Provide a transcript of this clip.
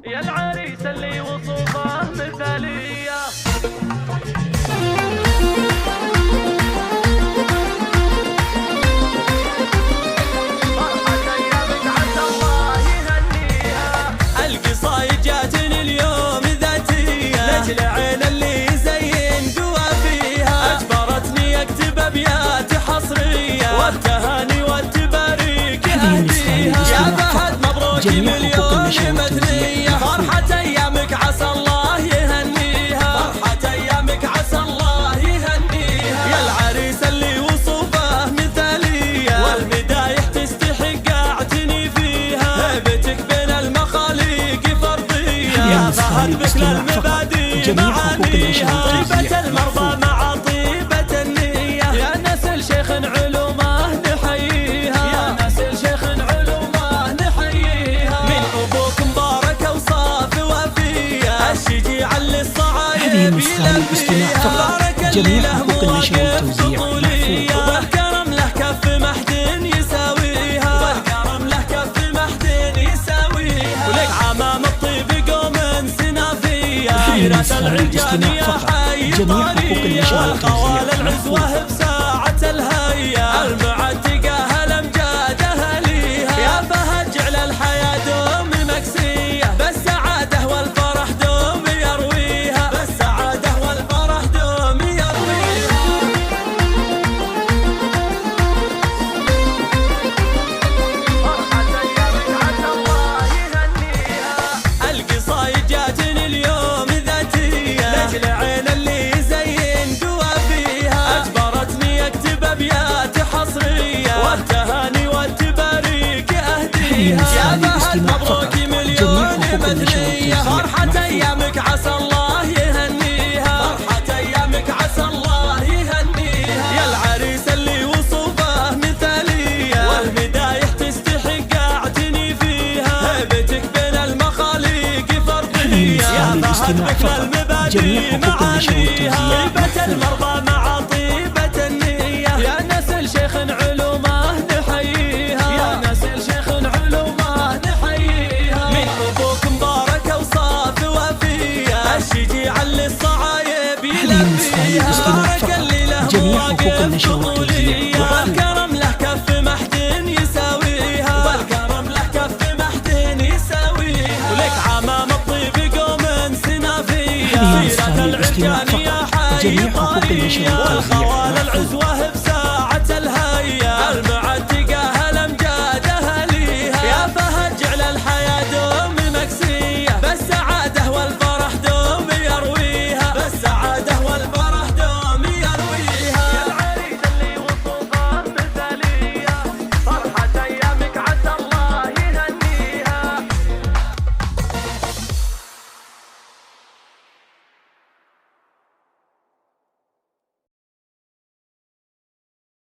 يا العريس اللي وصوفه مثالية. فرحة أيامك عسى الله يهنيها. القصايد جاتني اليوم ذاتية لأجل عين اللي يزين قوى فيها، أجبرتني أكتب أبيات حصرية والتهاني والتباريك أهديها. يا فهد مبروك مليون مدنية، فرحة أيامك عسى الله يهنيها، فرحة أيامك عسى الله يهنيها. يا العريس اللي وصوفه مثالية والمدايح تستحق أعتني فيها، هيبتك بين المخاليق فرضية. يا فهد بك للمبادئ معانيها، طيبة المرضى مع طيبة النية. يا نسل شيخ علومه نحييها، يا نسل شيخ علومه نحييها. من أبوك مبارك وصاف وفية، الشجيع اللي الصعايب يلبيها. بارك اللي له مواقف طفولية، والكرم له كف محد يساويها، والكرم له كف محد يساويها. ولك عمام الطيب قوم سنافية، حيرة العرجانية حي الطرية، والقوال العزوة بساعة الهية، المعتقة هالأمجاد أهليها. يا فهد جعل الحياة دوم مكسية، بالسعادة والفرح دوم يرويها، بالسعادة والفرح دوم يرويها. فرحة أيامك عسى الله يهنيها. القصايد جاتني اليوم ذاتية لأجل عين اللي يزين قوى فيها، أجبرتني أكتب أبيات حصرية والتهاني والتباريك أهديها. يا فهد مبروك مليون مدنية، فرحة أيامك عسى الله يهنيها، فرحة أيامك عسى الله يهنيها. يا العريس اللي وصوفه مثالية والمدايح تستحق أعتني فيها، هيبتك بين المخاليق فرضية. يا فهد بك للمبادئ معانيها، طيبة المرضى مع طيبة النية. يا نسل شيخ علومه نحييها، يا نسل شيخ علومه نحييها. من أبوك مبارك وصاف وفية، الشجيع اللي الصعايب يلبيها. بارك اللي له مواقف طفولية، والكرم له كف محد يساويها، والكرم له كف محد يساويها. ولك عمام الطيب قوم سنافية، حيرة العرجانية حي الطرية، والقوال